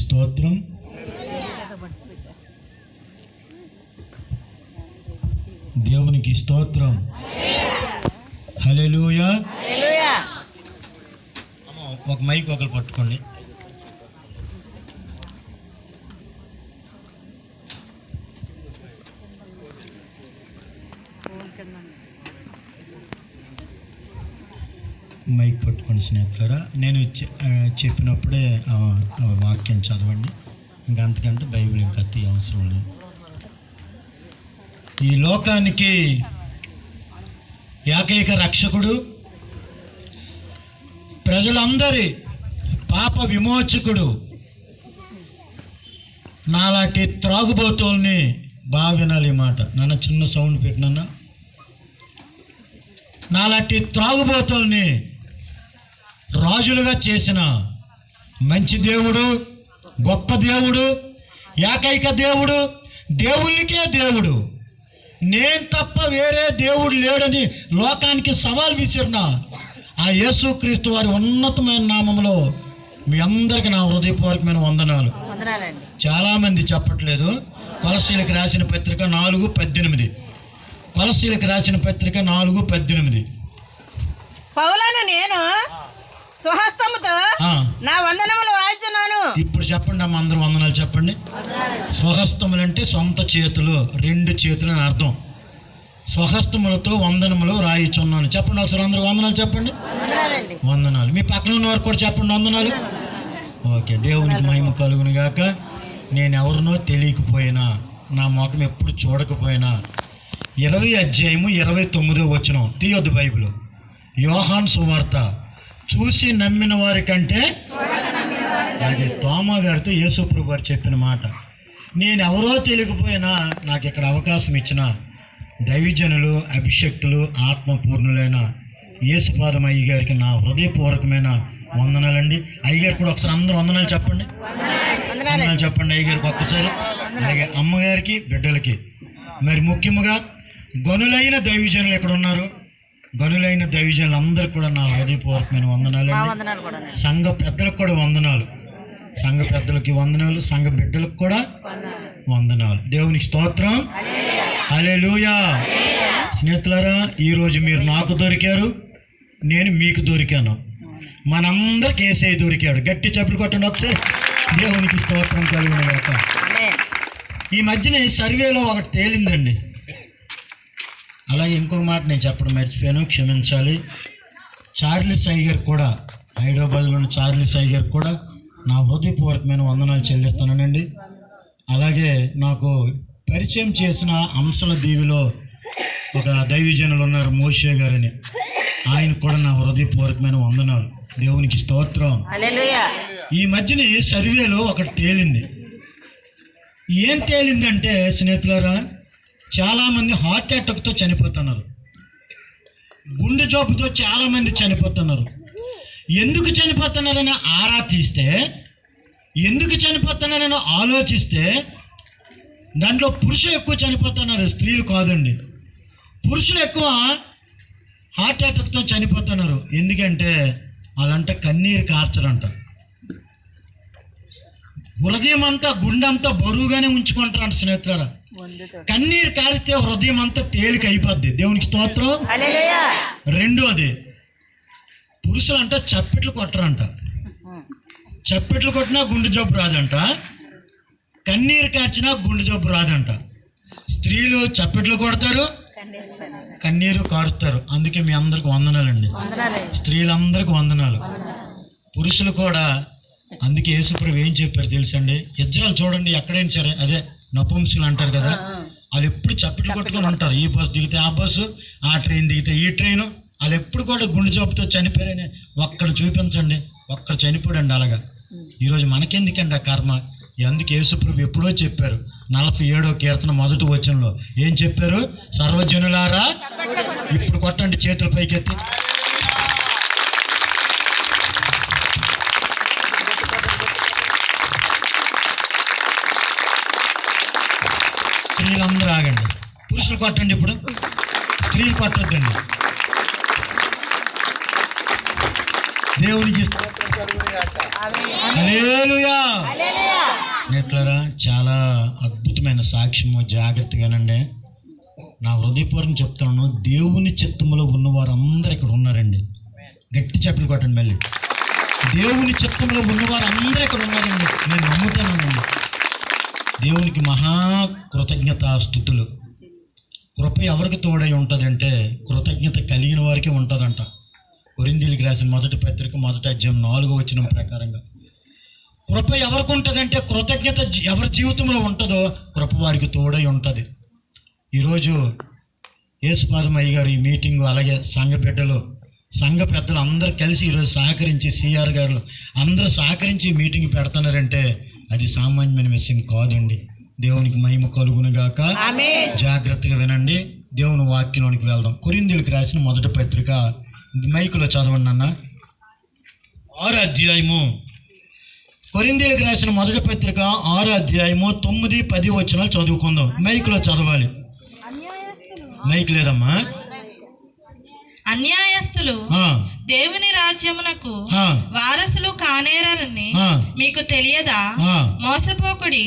స్తోత్రం. దేవునికి స్తోత్రం. హల్లెలూయా. ఒక మైక్ ఒకరు పట్టుకోండి. మైక్ పట్టుకోండి స్నేహితులారా. నేను చెప్పినప్పుడే వాక్యం చదవండి. ఇంకంతకంటే బైబిల్ ఇంకా అవసరం లేదు. ఈ లోకానికి ఏకైక రక్షకుడు, ప్రజలందరి పాప విమోచకుడు, నాలాంటి త్రాగుబోతుల్ని బాగా వినాలి ఈ మాట. నాన్న చిన్న సౌండ్ పెట్టినా. నాలాంటి త్రాగుబోతుల్ని రాజులుగా చేసిన మంచి దేవుడు, గొప్ప దేవుడు, ఏకైక దేవుడు, దేవుళ్ళకే దేవుడు, నేను తప్ప వేరే దేవుడు లేడని లోకానికి సవాల్ విసిరిన ఆ యేసుక్రీస్తు వారి ఉన్నతమైన నామంలో మీ అందరికీ నా హృదయపూర్వకమైన వందనాలు. చాలామంది చెప్పట్లేదు. కొలస్సీలకు రాసిన పత్రిక 4:18. కొలస్సీలకు రాసిన పత్రిక 4:18. పౌలను నేను స్వహస్తముతో నా వందనములు వాయించున్నాను. ఇప్పుడు చెప్పండి అమ్మ, అందరూ వందనాలు చెప్పండి. స్వహస్తములు అంటే సొంత చేతులు, 2 చేతులు అని అర్థం. స్వహస్తములతో వందనములు రాయిచున్నాను. చెప్పండి ఒకసారి అందరూ వందనాలు చెప్పండి. వందనాలు. మీ పక్కన ఉన్న వారు కూడా చెప్పండి వందనాలు. ఓకే, దేవునికి మహిమ కలుగును గాక. నేను ఎవరినో తెలియకపోయినా, నా ముఖం ఎప్పుడు చూడకపోయినా, 20 అధ్యాయము 29వ వచనం తీయొద్దు బైబిల్. యోహాను సువార్త. చూసి నమ్మిన వారి కంటే, అది తోమా గారితో యేసుప్రభు గారు చెప్పిన మాట. నేను ఎవరో తెలియకపోయినా నాకు ఇక్కడ అవకాశం ఇచ్చిన దైవజనులు, అభిషక్తులు, ఆత్మపూర్ణులైన యేసుపాదం అయ్య గారికి నా హృదయపూర్వకమైన వందనాలండి. అయ్యగారు కూడా ఒకసారి అందరూ వందనాలు చెప్పండి. వందనాలు చెప్పండి అయ్యగారికి ఒక్కసారి. అలాగే అమ్మగారికి, బిడ్డలకి, మరి ముఖ్యంగా గనులైన దైవజనులు ఎక్కడ ఉన్నారు? గనులైన దైవజనులు అందరికి కూడా నా హృదయపూర్వకమైన వందనాలు. సంఘ పెద్దలకు కూడా వందనాలు. సంఘ పెద్దలకి వందనాలు, సంఘ బిడ్డలకు కూడా వందనాలు. దేవునికి స్తోత్రం. హల్లెలూయా. స్నేహితులారా, ఈరోజు మీరు నాకు దొరికారు, నేను మీకు దొరికాను. మనందరికి యేసయ్య దొరికాడు. గట్టి చప్పుడు కొట్టండి ఒకసారి. దేవునికి స్తోత్రం కలుగును గాక. ఈ మధ్యన సర్వేలో ఒకటి తేలిందండి. అలాగే ఇంకొక మాట నేను చెప్పడం మర్చిపోయాను, క్షమించాలి. చార్లీ సైగర్ కూడా, హైదరాబాద్లో ఉన్న చార్లీ సైగర్ కూడా నా హృదయపూర్వకమైన వందనాలు చెల్లిస్తున్నానండి. అలాగే నాకు పరిచయం చేసిన అంశల దీవిలో ఒక దైవజనులు ఉన్నారు, మోషే గారని. ఆయన కూడా నా హృదయపూర్వకమైన వందనాలు. దేవునికి స్తోత్రం. ఈ మధ్యన సర్వేలో ఒకటి తేలింది. ఏం తేలిందంటే స్నేహితులారా, చాలామంది హార్ట్ అటాక్తో చనిపోతున్నారు, గుండె జబ్బుతో చాలామంది చనిపోతున్నారు. ఎందుకు చనిపోతున్నారని ఆరా తీస్తే, ఎందుకు చనిపోతున్నారని ఆలోచిస్తే, దాంట్లో పురుషులు ఎక్కువ చనిపోతున్నారు, స్త్రీలు కాదండి. పురుషులు ఎక్కువ హార్ట్ అటాక్తో చనిపోతున్నారు. ఎందుకంటే వాళ్ళంట కన్నీరు కార్చరంట. హృదయం అంతా, గుండె అంతా బరువుగానే ఉంచుకుంటారంట స్నేహితులారా. కన్నీరు కారిస్తే హృదయం అంతా తేలిక అయిపోద్ది. దేవునికి స్తోత్రం. రెండోది, పురుషులు అంట చప్పెట్లు కొట్టరంట. చప్పెట్లు కొట్టినా గుండె జబ్బు రాదంట, కన్నీరు కార్చినా గుండె జబ్బు రాదంట. స్త్రీలు చప్పెట్లు కొడతారు, కన్నీరు కారుస్తారు. అందుకే మీ అందరికి వందనాలండి. స్త్రీలందరికీ వందనాలు. పురుషులు కూడా. అందుకే యేసుప్రభు ఏం చెప్పారు తెలుసండి? ఇజ్రాయెల్ చూడండి, ఎక్కడైనా సరే అదే నపుంసులు అంటారు కదా, వాళ్ళు ఎప్పుడు చప్పెట్లు కొట్టుకొని ఉంటారు. ఈ బస్సు దిగితే ఆ బస్సు, ఆ ట్రైన్ దిగితే ఈ ట్రైను. వాళ్ళు ఎప్పుడు కూడా గుండె జబ్బుతో చనిపోయారని ఒక్కడ చూపించండి, ఒక్కడ చనిపోడండి. అలాగా ఈరోజు మనకెందుకండి ఆ కర్మ? అందుకే యేసుప్రభు ఎప్పుడో చెప్పారు, 47వ కీర్తన 1వ వచనంలో ఏం చెప్పారు? సర్వజనులారా, ఇప్పుడు కొట్టండి చేతుల పైకెత్తి. స్త్రీలందరూ ఆగండి, పురుషులు కొట్టండి. ఇప్పుడు స్త్రీలు కొట్టొద్దండి. దేవునికి హల్లెలూయా. స్నేహితులారా, చాలా అద్భుతమైన సాక్ష్యము. జాగ్రత్తగానండి, నా హృదయపూర్వకం చెప్తున్నాను. దేవుని చిత్తములో ఉన్నవారు అందరు ఇక్కడ ఉన్నారండి. గట్టి చెప్పలు కొట్టండి. మళ్ళీ దేవుని చిత్తంలో ఉన్నవారు అందరూ ఇక్కడ ఉన్నారండి. నేను నమ్ముతానండి. దేవునికి మహా కృతజ్ఞతాస్తుతులు. కృప ఎవరికి తోడై ఉంటుందంటే కృతజ్ఞత కలిగిన వారికి ఉంటుందంట. కొరింథీయులకు రాసిన 1 పత్రిక 1వ అధ్యాయం 4వ వచనం ప్రకారంగా కృప ఎవరికి ఉంటుందంటే కృతజ్ఞత ఎవరి జీవితంలో ఉంటుందో కృప వారికి తోడై ఉంటుంది. ఈరోజు యేసుపాదమయ్య గారు ఈ మీటింగు, అలాగే సంఘ బిడ్డలు, సంఘ పెద్దలు అందరూ కలిసి ఈరోజు సహకరించి, సిఆర్ గారు అందరూ సహకరించి మీటింగ్ పెడుతున్నారంటే అది సామాన్యమైన విషయం కాదండి. దేవునికి మహిమ కలుగునుగాక. జాగ్రత్తగా వినండి. దేవుని వాక్యంలోనికి వెళ్దాం. కొరింథీయులకు రాసిన 1 పత్రిక మైకులో చదవండి అన్న. 6వ అధ్యాయము. కొరింథీయులకు రాసిన 1 పత్రిక 6వ అధ్యాయము 9, 10 వచనాలు చదువుకుందాం. మైకులో చదవాలి. మైక్ లేదమ్మా. అన్యాయస్తులు దేవుని రాజ్యమునకు వారసులు కానేరని మీకు తెలియదా? మోసపోకుడి.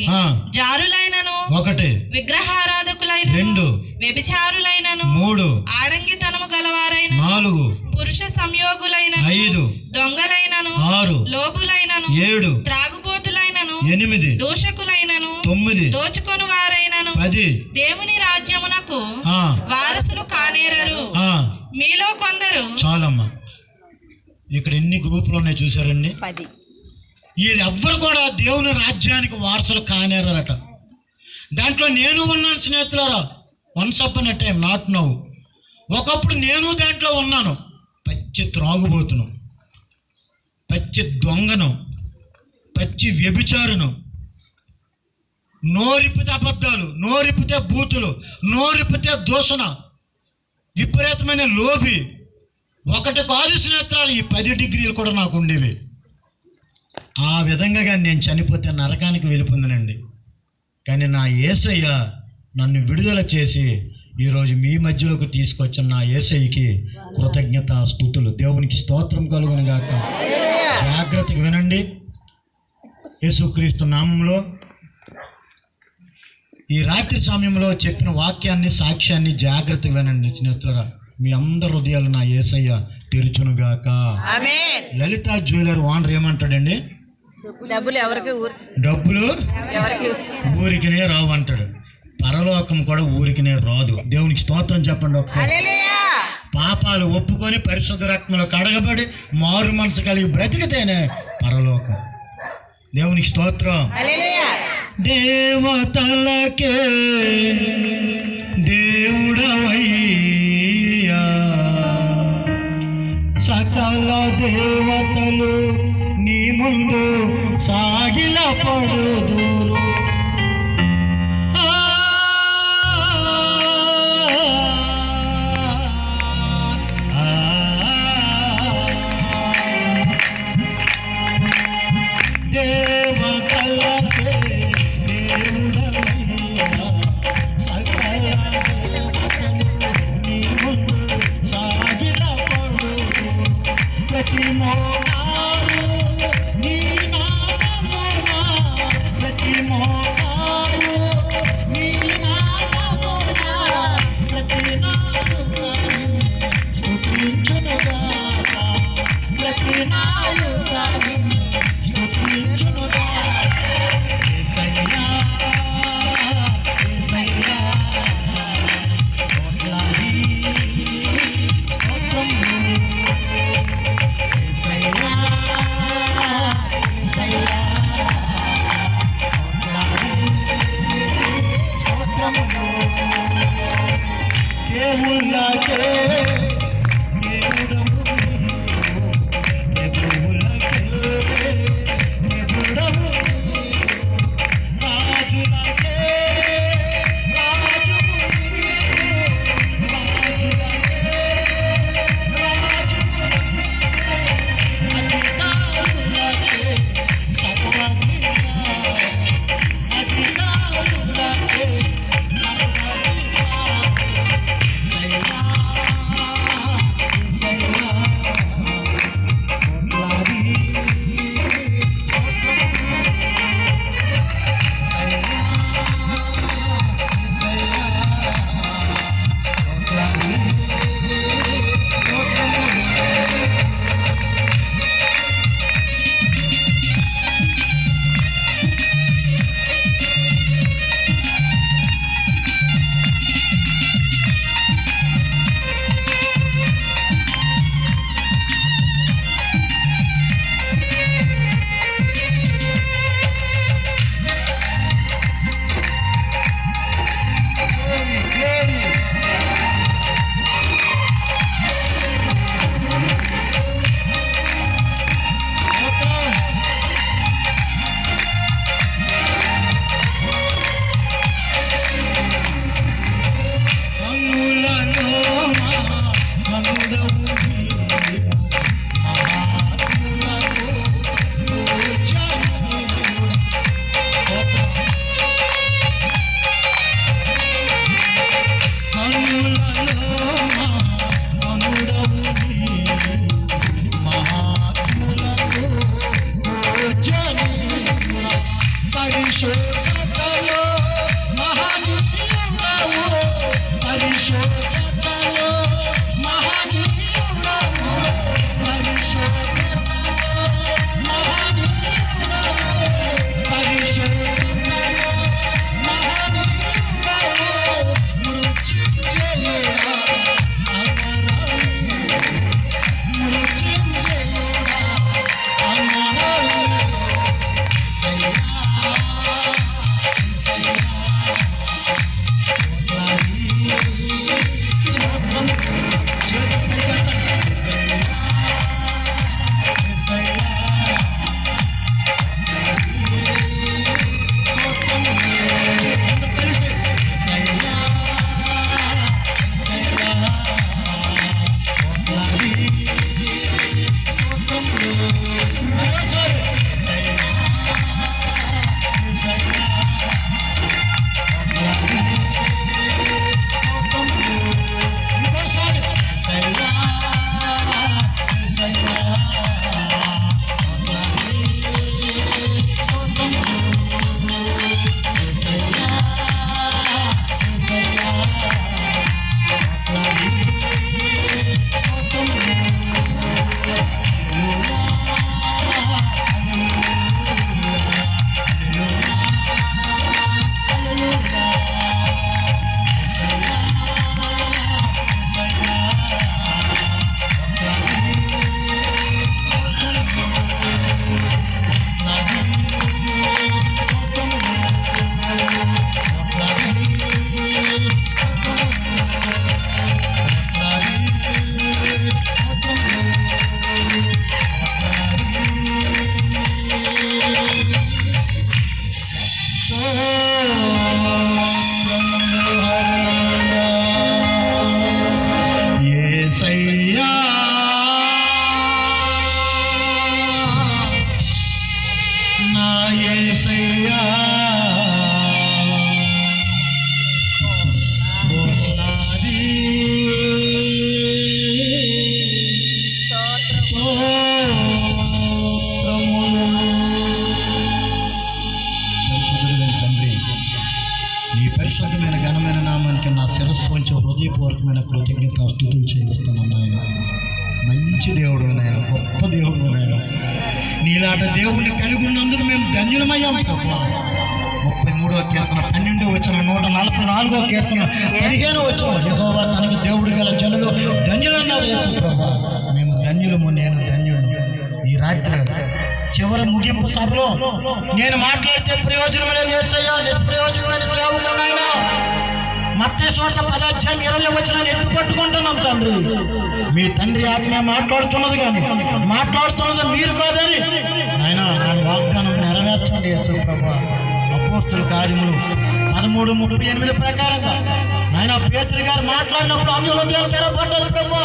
జారులైనను 1, విగ్రహారాధకులైనను 2, వ్యభిచారులైనను 3, ఆడంగితనము గలవారైన 4, పురుష సంయోగులైన 5, దొంగలైనను 6, లోబులైనను 7, త్రాగుబోతులైనను 8, దూషకులైనను 9, దోచుకొని వారైనను 10 దేవుని రాజ్యమునకు వారసులు కానేరరు. మీలో కొందరు. చాలమ్మా. ఇక్కడ ఎన్ని గ్రూపులు ఉన్నాయి చూసారండి? 10. వీళ్ళెవ్వరు కూడా దేవుని రాజ్యానికి వారసులు కానేరట. దాంట్లో నేను ఉన్నాను స్నేహితులారా. Once upon a time, not now. ఒకప్పుడు నేను దాంట్లో ఉన్నాను. పచ్చి త్రాగుబోతును, పచ్చి దొంగను, పచ్చి వ్యభిచారును, నోరిపితే అబద్ధాలు, నోరిపితే బూతులు, నోరిపితే దూషణ, విపరీతమైన లోబి. 1 కాదు స్నేహితురాలు, ఈ 10 డిగ్రీలు కూడా నాకు ఉండేవి. ఆ విధంగా కానీ నేను చనిపోతే నరకానికి వెళ్ళిపోయిందనండి. కానీ నా యేసయ్య నన్ను విడుదల చేసి ఈరోజు మీ మధ్యలోకి తీసుకొచ్చిన నా యేసయ్యకి కృతజ్ఞత స్తుతులు. దేవునికి స్తోత్రం కలుగును గాక. జాగ్రత్తగా వినండి. యేసుక్రీస్తు నామంలో ఈ రాత్రి సమయంలో చెప్పిన వాక్యాన్ని, సాక్ష్యాన్ని జాగ్రత్తగా వినండి స్నేహితులారా. మీ అందరి హృదయాలు నా యేసయ్య తెరుచునుగాక. లలిత జ్యువెలర్ ఓనర్ ఏమంటాడండి? డబ్బులు ఊరికినే రావు అంటాడు. పరలోకం కూడా ఊరికినే రాదు. దేవునికి స్తోత్రం చెప్పండి ఒకసారి. పాపాలు ఒప్పుకొని పరిశుద్ధ రక్తంలో కడగబడి మారు మనసు కలిగి బ్రతికితేనే పరలోకం. దేవునికి స్తోత్రం. దేవతలకే దేవుడవయ్యా, సకల దేవతలు నీ ముందు సాగిల పడుదురు. పరిశుద్ధతలో మహనీయుడవు, పరిశుద్ధతలో మహనీయుడవు, పరిశుద్ధతలో మహనీయుడవు, మృత్యుంజయుడా అమరవీరుడా, మృత్యుంజయుడా అమరవీరుడా. యేసయ్యా నా యేసయ్యా కోట్లాది పరిశుద్ధుడైన తండ్రి, నీ పరిశుద్ధమైన ఘనమైన నామానికి నా శిరస్సు వంచి హృదయపూర్వకమైన కృతజ్ఞతాస్తుతులు చెల్లిస్తున్నాను నాయన. మంచి దేవుడు నాయన, గొప్ప దేవుడు నాయన. నీలాంటి దేవుడిని కలిగి ఉన్నందుకు మేము ధన్యులమయ్యాం ప్రభా. 33వ కీర్తన 12వ వచనం, 144వ కీర్తన 15వ వచనం, యెహోవా తనకు దేవుడు గల జనులు ధన్యులన్నారు యేసు ప్రభా. మేము ధన్యులము, నేను ధన్యుడు. ఈ రాత్రి చివరి ముగింపు సభలో నేను మాట్లాడితే ప్రయోజనం లేదు యేసయ్యా, నిష్ప్రయోజనమైన సేవలు నాయన. మత్తయి సువార్త 10:20 వచనాన్ని ఎత్తుపట్టుకుంటున్నాం తండ్రి. మీ తండ్రి ఆత్మ మాట్లాడుతున్నది కానీ మాట్లాడుతున్నది మీరు కాదని నాయన నా వాగ్దానం నెరవేర్చండి యేసు ప్రభా. అపోస్తుల కార్యములు 13:38 ప్రకారంగా నాయన పేతురు గారు మాట్లాడినప్పుడు అన్యుల హృదయాలు తెరవబడ్డారు ప్రభా.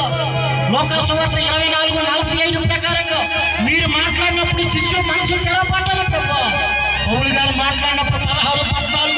లోకాసు వార్త 24:45 ప్రకారంగా మీరు మాట్లాడినప్పుడు శిష్యుల మనసులు తెరవబడ్డారు ప్రభా. పౌలు గారు మాట్లాడినప్పుడు 16:14